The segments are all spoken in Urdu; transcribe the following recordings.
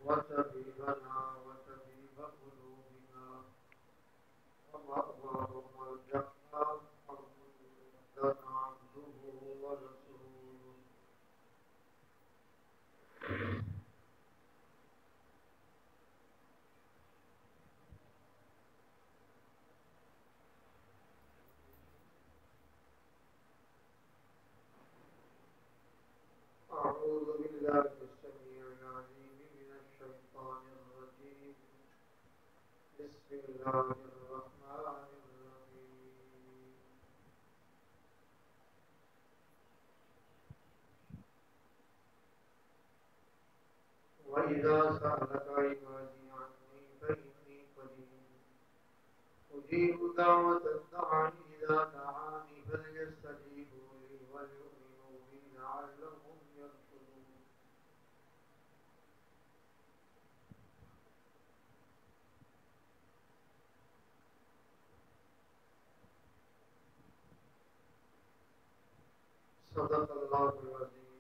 وطبيبنا وطبيب قلوبنا ومأواهم الجنة محمدا عبده ورسوله. أعوذ بالله السميع العليم من الشيطان الرجيم. بسم الله الرحمن الرحيم. وإذا سألك عبادي عني فإني قريب أجيب دعوة الداعي إذا دعاني فليستجيبوا لي وليؤمنوا بي لعلهم يرشدون. صدق الله العظيم.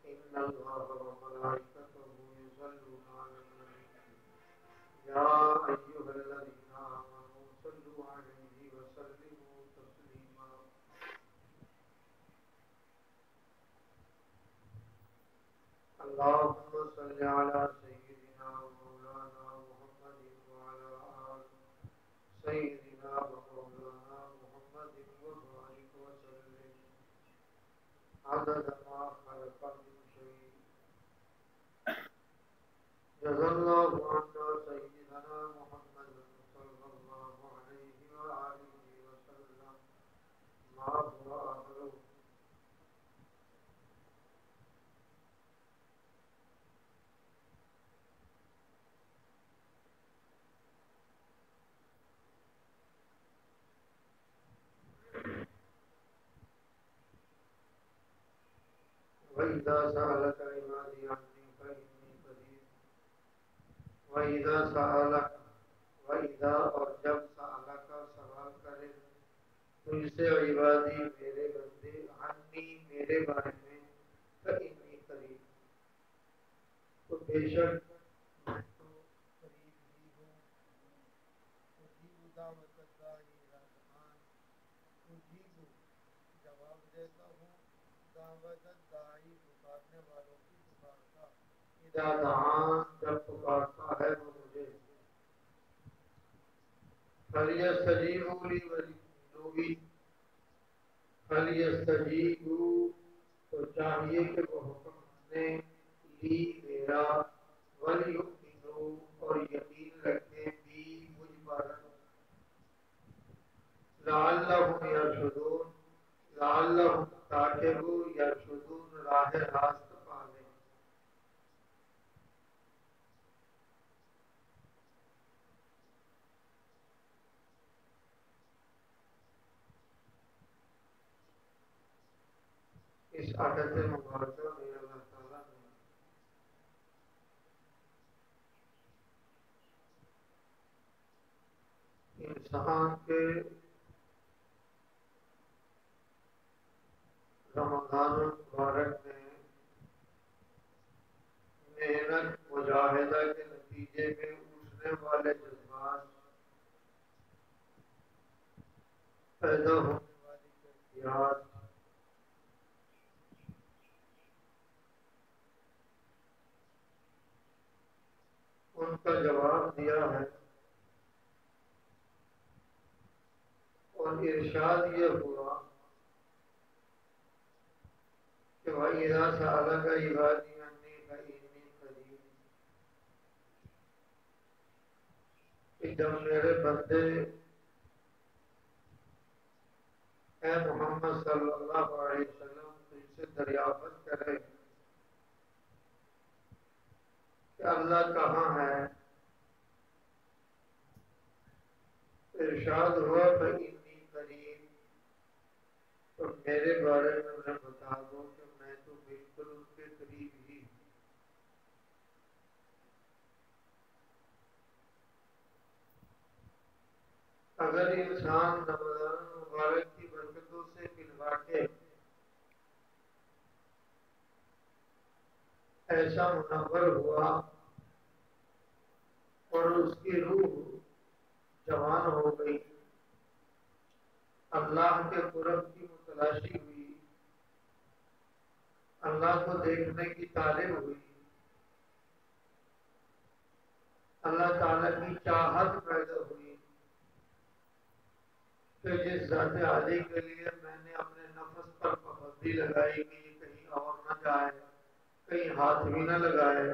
إن الله وملائكته يصلون على النبي يا أيها الذين آمنوا صلوا عليه وسلموا تسليما. اللهم صل على سيدنا ومولانا محمد وعلى آل سيدنا ومولانا محمد وبارك وسلم عدد ما خلق من شيء. جزا الله عنا سيدنا محمد صلى الله عليه وآله وسلم ما هو أهله. وإذا سألك عبادي عني فإني قريب. وإذا سألك وإذا اور جب سألك سوال کرے تجھ سے عبادی میرے بندے عني میرے بارے میں فإني قریب تو بے شک میں تو قریب ہی ہوں. اجیب دعوت الداعی اذا دعان اجیب جواب دیتا ہوں دعوت الداعی پکارنے والوں کی پکار کا اذا دعان جب پکارتا ہے وہ مجھے. فَلْيَسْتَجِيبُوا لِي وَلْيُؤْمِنُوا بِي فَلْيَسْتَجِيبُوا تو چاہیے کہ وہ حکم مانیں لی میرا وَلْيُؤْمِنُوا اور یقین رکھیں بھی مجھ پر لَعَلَّهُمْ يَرْشُدُونَ لَعَلَّهُمْ تاکہ وہ يَرْشُدُونَ راہ راست پا لیں. اس آیت مبارکہ میں اللہ تعالیٰ نے انسان کے رمضان المبارک میں محنت مجاہدہ کے نتیجے میں اٹھنے والے جذبات پیدا ہونے والی کیفیات ان کا جواب دیا ہے اور ارشاد یہ ہوا کہ وَإِذَا سَأَلَكَ عِبَادِي عَنِّي فَإِنِّي قَرِيبٌ کہ جب میرے بندے اے محمد صلی اللہ علیہ وسلم تجھ سے دریافت کرے کہ اللہ کہاں ہے ارشاد ہوا فَإِنِّي قَرِيبٌ تو میرے بارے میں انہیں بتا دو کہ میں تو بالکل ان کے قریب ہی ہوں. اگر انسان رمضان مبارک کی برکتوں سے ملوا کے ایسا منور ہوا اور اس کی روح جوان ہو گئی، اللہ کے قرب کی متلاشی ہوئی، اللہ کو دیکھنے کی طالب ہوئی، اللہ تعالیٰ کی چاہت پیدا ہوئی کہ جس ذات عالی کے لیے میں نے اپنے نفس پر پابندی لگائی کہ یہ کہیں اور نہ جائے، کہیں ہاتھ بھی نہ لگائے،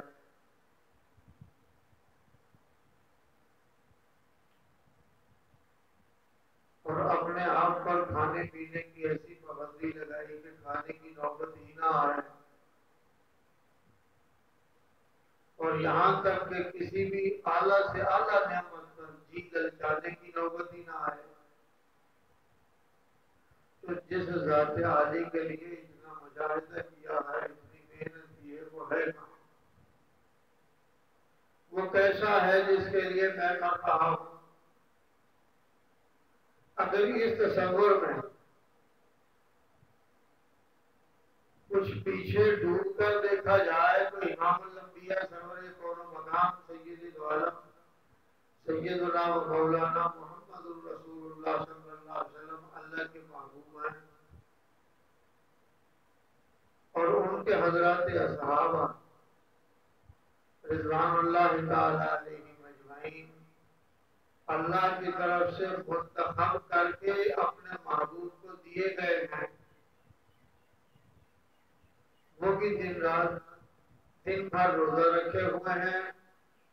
اور اپنے آپ پر کھانے پینے کی ایسی پابندی لگائی کہ کھانے کی نوبت ہی نہ آئے، اور یہاں تک کہ کسی بھی اعلیٰ سے اعلیٰ نعمت پر جی للچانے کی نوبت ہی نہ آئے، تو جس ذات عالی کے لیے اتنا مجاہدہ کیا ہے، اتنی محنت کی ہے، وہ ہے کہاں؟ وہ کیسا ہے جس کے لیے میں کر رہا ہوں؟ اگر اس تصور میں کچھ پیچھے ڈوب کر دیکھا جائے تو امام الانبیاء سرور کون و مقام سید العالم سیدنا و مولانا محمد الرسول اللہ صلی اللہ علیہ وسلم اللہ کے محبوب ہیں، اور ان کے حضرات اصحابہ رضوان اللہ تعالی علیہم اجمعین اللہ کی طرف سے منتخب کر کے اپنے محبوب کو دیے گئے ہیں، وہ بھی دن بھر روزہ رکھے ہوئے ہیں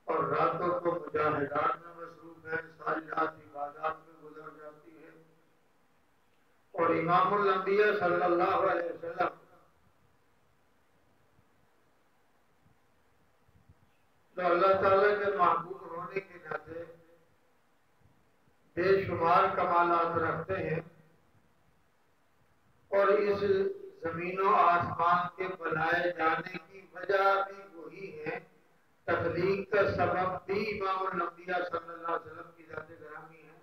اور راتوں کو مجاہدات میں مصروف ہیں، ساری رات عبادات میں گزر جاتی ہے، اور امام الانبیاء صلی اللہ علیہ وسلم تو اللہ تعالیٰ کے محبوب ہونے کے ناطے بے شمار کمالات رکھتے ہیں، اور اس زمین و آسمان کے بنائے جانے کی وجہ بھی وہی ہے، تخلیق کا سبب بھی امام الانبیاء صلی اللہ علیہ وسلم کی ذات گرامی ہے۔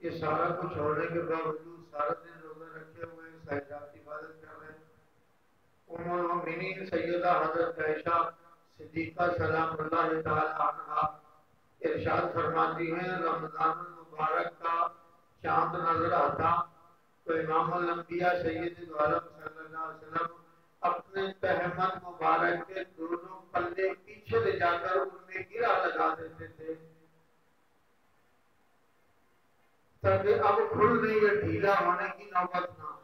یہ سارا کچھ ہونے کے باوجود سارا دن روزہ رکھے ہوئے ہیں، سجدات عبادت کر رہے ہیں۔ ام المؤمنین سیدہ حضرت عائشہ صدیقہ سلام اللہ تعالی عنہا ارشاد فرماتی ہیں، رمضان المبارک کا چاند نظر آتا تو امام الانبیاء سید العالم صلی اللہ علیہ وسلم اپنے تہمت مبارک کے دونوں پلے پیچھے لے جا کر ان میں گرہ لگا دیتے تھے تاکہ اب کھلنے یا ڈھیلا ہونے کی نوبت نہ ہو۔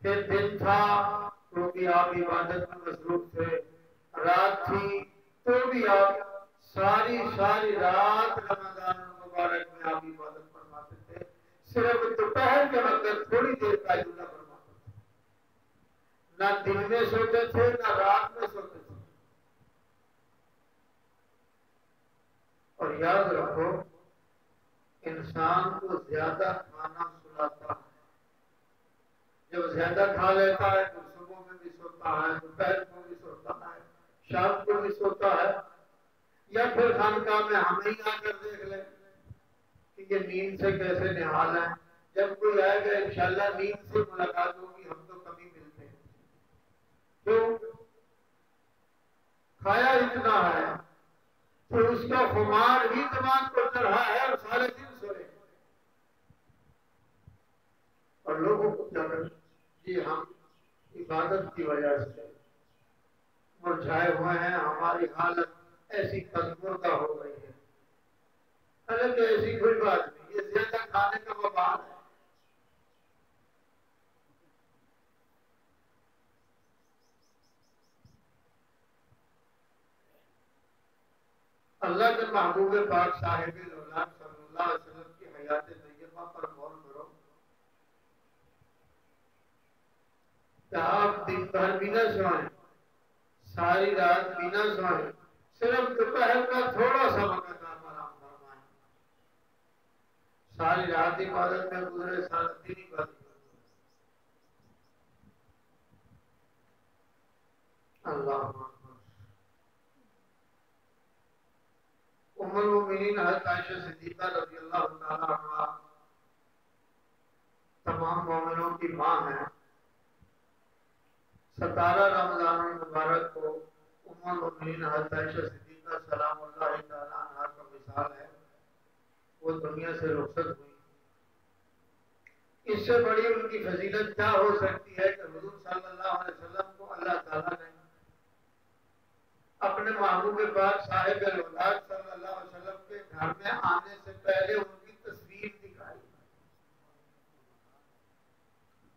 پھر دن تھا تو بھی آپ عبادت میں مصروف تھے، رات تھی تو بھی آپ ساری رات رمضان المبارک میں آپ عبادت فرماتے تھے، صرف دوپہر کے وقت تھوڑی دیر قیلولہ فرماتے تھے، نہ دن میں سوتے تھے نہ رات میں سوتے تھے۔ اور یاد رکھو، انسان کو زیادہ کھانا سلاتا ہے، جب زیادہ کھا لیتا ہے تو صبح میں بھی سوتا ہے، دوپہر کو بھی سوتا ہے، شام کو بھی سوتا ہے، یا پھر خانقاہ میں ہمیں ہی آ کر دیکھ لیں کہ یہ نیند سے کیسے نہال ہے، جب کوئی آئے گا انشاءاللہ نیند سے ملاقات ہوگی، ہم تو کبھی ملتے ہیں، کیوں؟ کھایا اتنا ہے کہ اس کا خمار ہی دماغ کو چڑھا ہے اور سارے دن سوئے، اور لوگوں کو کیا کریں؟ جی ہم عبادت کی وجہ سے مرجھائے ہوئے ہیں، ہماری حالت ایسی پسماندہ ہو گئی ہے۔ حالانکہ ایسی کوئی بات نہیں، یہ زیادہ کھانے کا وبال ہے۔ اللہ کے محبوب پاک صاحب العالم صلی اللہ علیہ وسلم کی حیات طیبہ پر غور کرو کہ آپ دن بھر بھی نہ سوئیں، ساری رات بھی نہ سوئیں، صرف دوپہر کا تھوڑا سا وقت آپ آرام فرمائیں، ساری رات عبادت میں گزرے، سارا دن عبادت میں گزرے۔ اللہ اکبر۔ ام المؤمنین حضرت عائشہ صدیقہ رضی اللہ تعالی عنہا تمام مومنوں کی ماں ہیں۔ 17 رمضان المبارک کو ام المؤمنین حضرت عائشہ صدیقہ سلام اللہ تعالی عنہا کا مثال ہے، وہ دنیا سے رخصت ہوئی، اس سے بڑی ان کی فضیلت کیا ہو سکتی ہے کہ حضور صلی اللہ علیہ وسلم کو اللہ تعالیٰ نے اپنے محبوب پاک صاحب الولاد صلی اللہ علیہ وسلم کے گھر میں آنے سے پہلے ان کی تصویر دکھائی،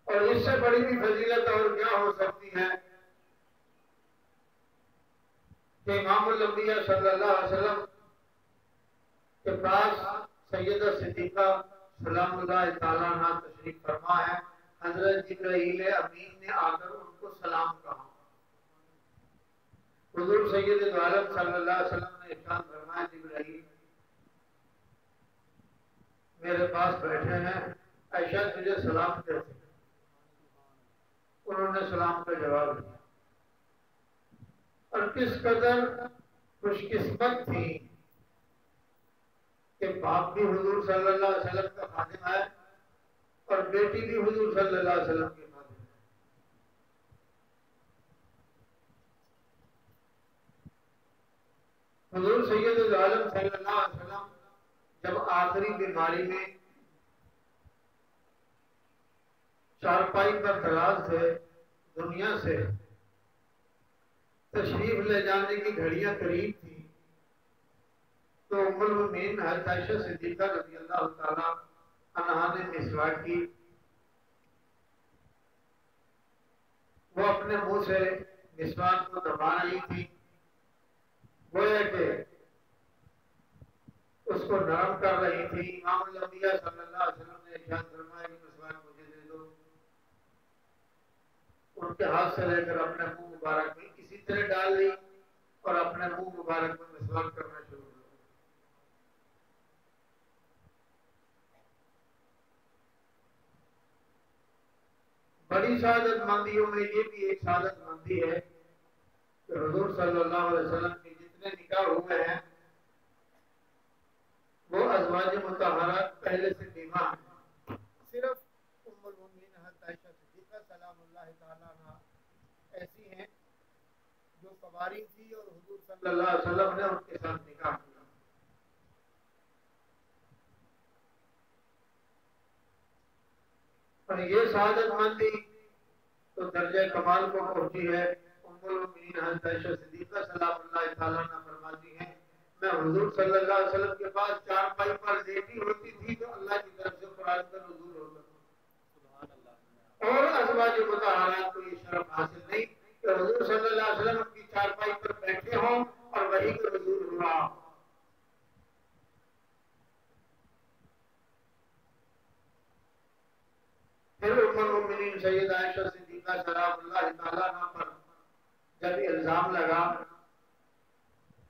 اور اس سے بڑی بھی فضیلت اور کیا ہو سکتی ہے کہ امام الانبیاء صلی اللہ علیہ وسلم کے پاس سیدہ صدیقہ سلام اللہ تعالیٰ عنہ تشریف فرما ہے، حضرت جبرائیل امین نے آ کر ان کو سلام کہا، حضور سید عالم صلی اللہ علیہ وسلم نے ارشاد فرمایا جبرائیل میرے پاس بیٹھے ہیں، عائشہ تجھے سلام کہتے ہیں، انہوں نے سلام کا جواب دیا، اور کس قدر خوش قسمت تھی کہ باپ بھی حضور صلی اللہ علیہ وسلم کا خادم ہے اور بیٹی بھی حضور صلی اللہ علیہ وسلم کی خادم ہے۔ حضور سید عالم صلی اللہ علیہ وسلم جب آخری بیماری میں چارپائی پر دراز تھے، دنیا سے تشریف لے جانے کی گھڑیاں قریب تھی، تو ام المؤمنین حضرت عائشہ صدیقہ رضی اللہ تعالی عنہا نے مسواک کی، وہ اپنے منہ سے مسواک کو دبا رہی تھی، گویا کہ اس کو نرم کر رہی تھی۔ امام الانبیاء صلی اللہ علیہ وسلم نے ارشاد فرمایا کہ مسواک مجھے دے دو، ان کے ہاتھ سے لے کر اپنے منہ مبارک میں اسی طرح ڈال لی اور اپنے منہ مبارک میں مسواک کرنا شروع کیا۔ بڑی سعادت مندیوں میں یہ بھی ایک سعادت مندی ہے کہ حضور صلی اللہ علیہ وسلم کے جتنے نکاح ہوئے ہیں وہ ازواج مطہرات پہلے سے بیمہ ہیں، صرف ام المؤمنین حضرت عائشہ صدیقہ سلام اللہ تعالی عنہا ایسی ہیں جو قواری تھی اور حضور صلی اللہ علیہ وسلم نے ان کے ساتھ نکاح کیا۔ اور یہ سعادت مندی تو درجہ کمال کو پہنچی ہے۔ ام المؤمنین حضرت عائشہ صدیقہ سلام اللہ تعالیٰ عنہ فرماتی ہیں میں حضور صلی اللہ علیہ وسلم کے پاس چارپائی پر لیٹی ہوتی تھی تو اللہ کی طرف سے قرآن کا نزول ہوتا تھا، اور ازواج مطہرات کو یہ شرف حاصل نہیں کہ حضور صلی اللہ علیہ وسلم کی چارپائی پر بیٹھے ہوں اور وحی کا نزول ہوا۔ پھر ام المؤمنین سیدہ عائشہ صدیقہ سلام اللہ تعالیٰ عنہ پر جب الزام لگا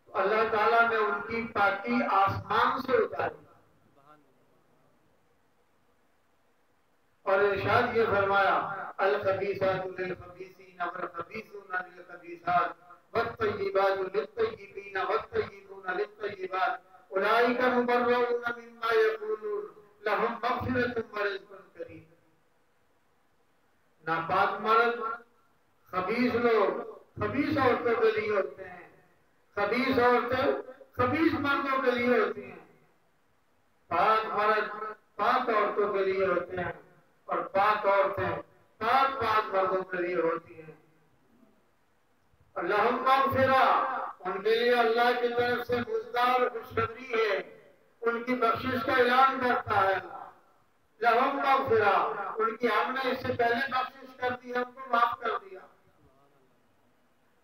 تو اللہ تعالیٰ نے ان کی پاکی آسمان سے اتاری اور ارشاد یہ فرمایا الخبیثات للخبیثین والخبیثون للخبیثات والطیبات للطیبین والطیبون للطیبات اولئک مبرؤون مما یقولون لهم مغفرۃ ورزق کریم۔ ناپاک مرد، خبیث لوگ خبیث عورتوں کے لیے ہوتے ہیں، خبیث عورتیں خبیث مردوں کے لیے ہوتی ہیں، پاک مرد پاک عورتوں کے لیے ہوتے ہیں اور پاک عورتیں پاک پاک مردوں کے لیے ہوتی ہیں۔ اللہم مغفرہ، ان کے لیے اللہ کی طرف سے مزدار خوشخبری ہے، ان کی بخشش کا اعلان کرتا ہے۔ لہم مغفرہ، ان کی ہم نے اس سے پہلے بخشش کر دی، ہم کو معاف کر دیا۔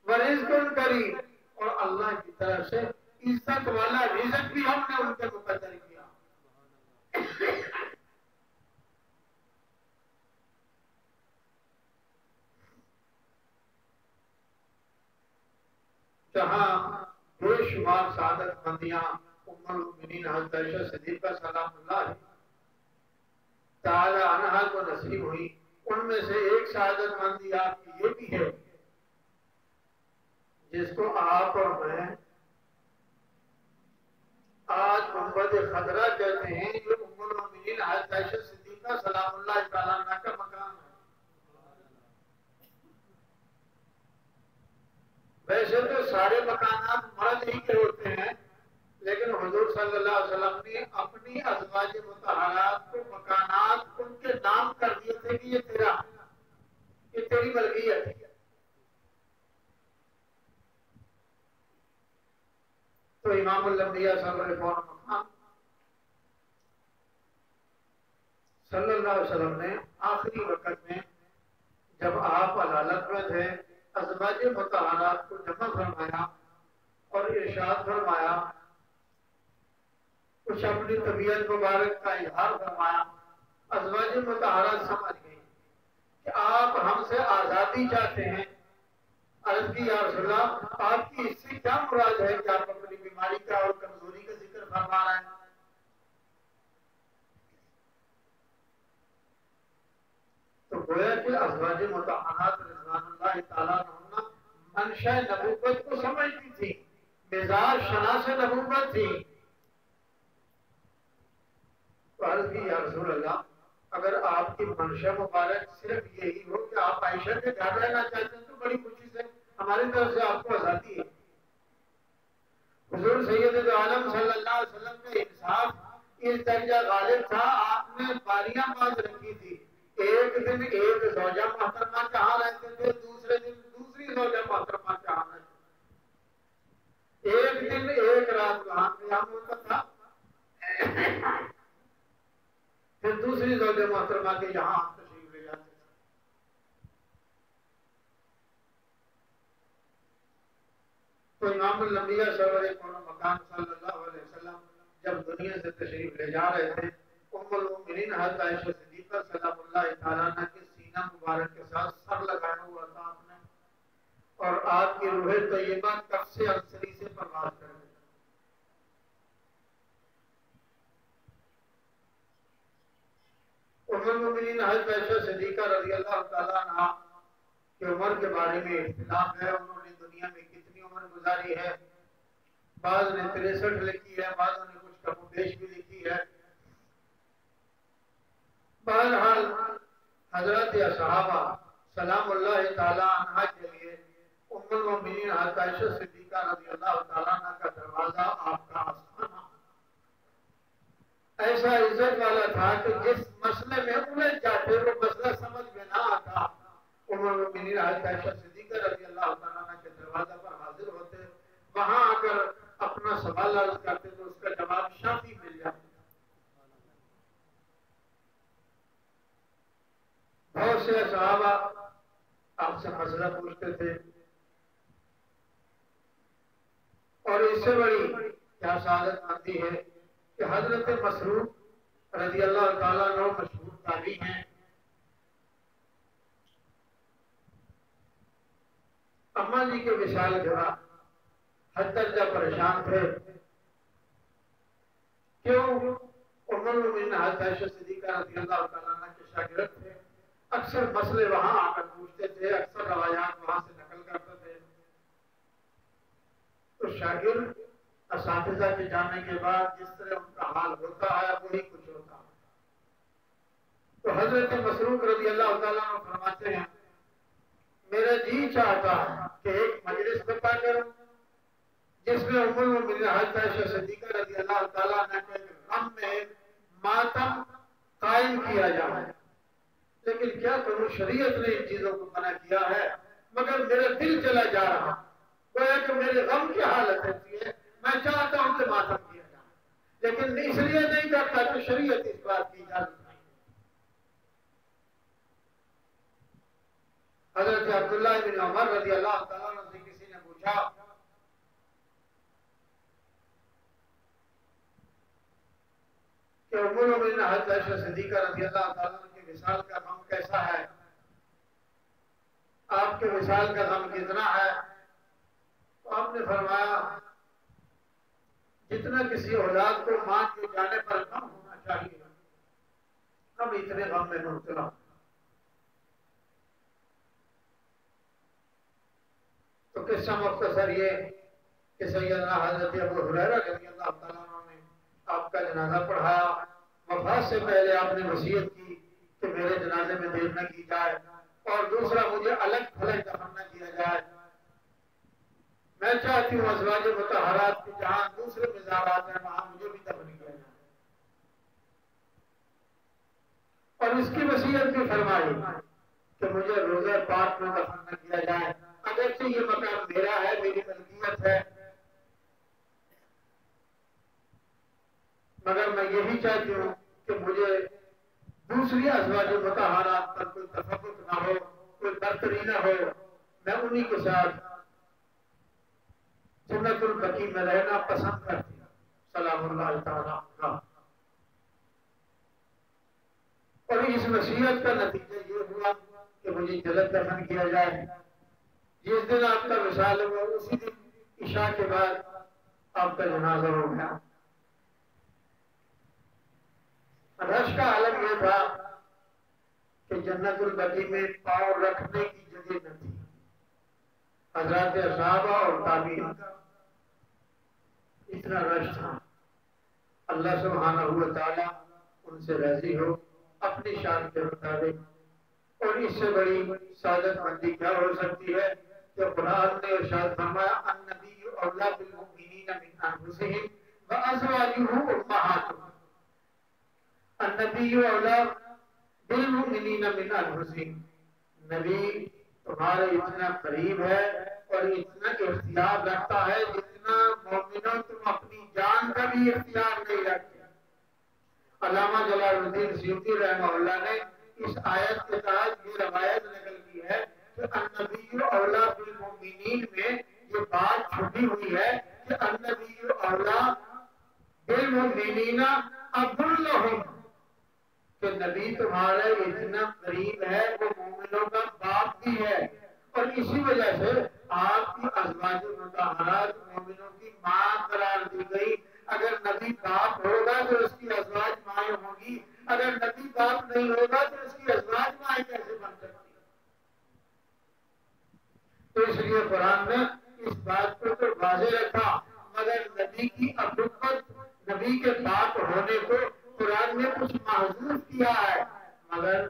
ورزق کریم، اور اللہ کی طرف سے عزت والا رزق بھی ہم نے ان کے مقدر کیا۔ جہاں بے شمار سعادت مندیاں ام المؤمنین حضرت عائشہ صدیقہ سلام اللہ تعالی عنہا کو نصیب ہوئی، ان میں سے ایک سعادت مندی آپ کی یہ بھی ہے جس کو آپ اور میں آج گنبد خضرا کہتے ہیں، جو ام المؤمنین حضرت عائشہ صدیقہ سلام اللہ تعالی عنہا کا مقام ہے۔ ویسے تو سارے مکانات مرد ہی کے ہوتے ہیں، لیکن حضور صلی اللہ علیہ وسلم نے اپنی ازواج مطہرات کو مکانات ان کے نام کر دیے تھے کہ یہ تیرا، یہ تیری ملکیت ہے۔ تو امام الانبیاء صلی اللہ علیہ وسلم نے آخری وقت میں جب آپ عدالت میں تھے ازواج مطہرات کو جمع فرمایا اور ارشاد فرمایا، کچھ اپنی طبیعت مبارک کا اظہار فرمایا۔ ازواج مطہرات سمجھ گئی کہ آپ ہم سے آزادی چاہتے ہیں۔ عرض کی یا رسول اللہ، آپ کی اس سے کیا مراد ہے کہ آپ اپنی بیماری کا اور کمزوری کا ذکر فرما رہے ہیں؟ تو گویا کہ ازواج مطہرات رضوان اللہ تعالیٰ عنہا منشأ نبوت کو سمجھتی تھی، مزاج شناس نبوت تھی۔ تو عرض کی یا رسول اللہ، اگر آپ کی منشأ مبارک صرف یہی ہو کہ آپ عائشہ کے گھر رہنا چاہتے ہیں تو بڑی خوشی سے ہماری طرف سے آپ کو آزادی ہے۔ حضور سید عالم صلی اللہ علیہ وسلم کا انصاف اس درجہ غالب تھا، آپ نے باریاں باندھ رکھی تھی۔ ایک دن ایک زوجہ محترمہ کہاں رہتے تھے، دوسرے دن دوسری زوجہ محترمہ کہاں رہتے تھے، ایک دن ایک رات وہاں قیام ہوتا تھا، پھر دوسری زوجہ محترمہ کے یہاں تشریف لے جاتے تھے۔ تو امام الانبیاء مکان صلی اللہ علیہ وسلم جب دنیا سے تشریف لے جا رہے تھے، ام المؤمنین حضرت عائشہ صدیقہ سلام اللہ تعالیٰ عنہ کے سینہ مبارک کے ساتھ سر لگایا ہوا تھا آپ نے، اور آپ کی روح طیبہ کف سے انصری سے پرواز کر گئی۔ ام المؤمنین حضرت عائشہ صدیقہ رضی اللہ تعالیٰ عنہ کی عمر کے بارے میں اختلاف ہے، انہوں نے دنیا میں کتنی عمر گزاری ہے، بعض نے 63 لکھی ہے، بعضوں نے کچھ کم و بیش بھی لکھی ہے۔ بہرحال حضرت صحابہ سلام اللہ تعالیٰ عنہ کے لیے ام المؤمنین حضرت عائشہ صدیقہ رضی اللہ تعالیٰ عنہ کا دروازہ آپ کا آستانہ ایسا عزت والا تھا کہ جس مسئلے میں الجھ جاتے وہ مسئلہ سمجھ میں نہ آتا، ام المؤمنین حضرت عائشہ صدیقہ رضی اللہ تعالیٰ عنہ کے دروازے پر حاضر ہوتے، وہاں آ کر اپنا سوال عرض کرتے تو اس کا جواب شافی مل جاتا۔ بہت سے صحابہ آپ سے مسئلہ پوچھتے تھے، اور اس سے بڑی کیا سعادت مندی ہے کہ حضرت مسروق رضی اللہ تعالیٰ عنہ مشہور تابعی ہیں، اماں جی کے وصال کے بعد حد درجہ پریشان تھے۔ کیوں؟ ام المؤمنین حضرت عائشہ صدیقہ رضی اللہ تعالیٰ عنہ کے شاگرد تھے، اکثر مسئلے وہاں آ کر پوچھتے تھے، اکثر روایات وہاں سے نقل کرتے تھے۔ تو شاگرد اساتذہ کے جانے کے بعد جس طرح ان کا حال ہوتا ہے وہی کچھ ہوتا ہے۔ تو حضرت مسروق رضی اللہ تعالیٰ عنہ فرماتے ہیں، میرا جی چاہتا ہے کہ ایک مجلس برپا کروں جس میں ام المؤمنین حضرت عائشہ صدیقہ رضی اللہ تعالیٰ عنہ کے غم میں ماتم قائم کیا جائے، لیکن کیا کروں، شریعت نے ان چیزوں کو منع کیا ہے، مگر میرا دل چلا جا رہا، گویا کہ میرے غم کی حالت ایسی ہے، میں چاہتا ہوں کہ ماتم کیا جائے، لیکن اس لیے نہیں کرتا کہ شریعت اس بات کی اجازت نہیں۔ حضرت عبداللہ بن عمر رضی اللہ تعالیٰ عنہ سے کسی نے پوچھا کہ ام المؤمنین حضرت عائشہ صدیقہ رضی اللہ تعالیٰ عنہ کے وصال کا غم کیسا ہے، آپ کے وصال کا غم کتنا ہے؟ تو آپ نے فرمایا، جتنا کسی اولاد کو ماں کے جانے پر غم ہونا چاہیے، ہم اتنے غم میں مبتلا۔ تو قصہ مختصر یہ کہ سیدنا حضرت ابو ہریرہ رضی اللہ تعالیٰ عنہ نے آپ کا جنازہ پڑھایا، وفات سے پہلے آپ نے وصیت کی کہ میرے جنازے میں دیر نہ کی جائے، اور دوسرا مجھے الگ تھلگ دفن نہ کیا جائے۔ میں چاہتی ہوں ازواج مطہرات کی جہاں دوسرے مزارات ہیں وہاں مجھے بھی دفن کیا جائے. اور اس کی وصیت بھی فرمائی کہ مجھے روضہ پاک میں دفن نہ کیا جائے. اگرچہ یہ مقام میرا ہے، میری ملکیت ہے، مگر میں یہی چاہتی ہوں کہ مجھے دوسری ازواج مطہرات پر کوئی تفرق نہ ہو، کوئی برتری نہ ہو. میں انہی کے ساتھ جنت البقیع میں رہنا پسند کرتی ہوں. سلام اللہ تعالیٰ عنہ. اور اس وصیت کا نتیجہ یہ ہوا کہ مجھے جلد دفن کیا جائے. جس دن آپ کا وصال ہوا اسی دن عشاء کے بعد آپ کا جنازہ ہو گیا. رش کا عالم یہ تھا کہ جنت البقیع میں پاؤں رکھنے کی جگہ نہ تھی. حضرات صحابہ اور تابعین کا اتنا رش تھا. اللہ سبحانہ و تعالی ان سے راضی ہو اپنی شان کے مطابق. اور اس سے بڑی سعادت مندی کیا ہو سکتی ہے کہ قرآن نے ارشاد فرمایا النبی اولیٰ بالمؤمنین من انفسہم وازواجہ امہاتہم. النبی اولیٰ بالمؤمنین من انفسہم. نبی تمہارے اتنا قریب ہے اور اتنا اختیار رکھتا ہے جتنا مومنوں تم اپنی جان کا بھی اختیار نہیں رکھتے. علامہ جلال الدین سیوطی رحمہ اللہ نے اس آیت کے تحت یہ روایت نقل کی ہے کہ النبی اولیٰ بالمؤمنین میں یہ بات چھپی ہوئی ہے کہ النبی اولیٰ بالمؤمنین اب لہم، کہ نبی تمہارے اتنا قریب ہے وہ مومنوں کا باپ بھی ہے. اور اسی وجہ سے آپ کی ازواج مطہرات مومنوں کی ماں قرار دی گئی. اگر نبی باپ ہوگا تو اس کی ازواج مائیں ہوں گی، اگر نبی باپ نہیں ہوگا تو اس کی ازواج مائیں کیسے بن سکتی؟ تو اس لیے قرآن نے اس بات کو تو واضح رکھا، مگر نبی کی ابوت، نبی کے باپ ہونے کو قرآن نے کچھ محظوظ کیا ہے. مگر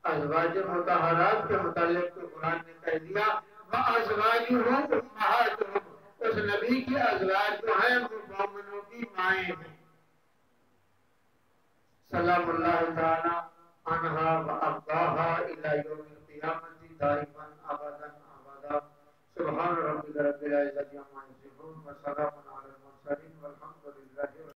ازواج مطہرات کے متعلق تو قرآن نے کہہ دیا وَأَزْوَاجُهُ أُمَّهَاتُهُمْ. اس نبی کی ازواج جو ہیں وہ مومنوں کی مائیں ہیں. سلام اللہ تعالی عنہا وارضاہا الی یوم القیامۃ دائما ابدا ابدا. سبحان ربک رب العزۃ عما یصفون وسلام علی المرسلین والحمد للہ.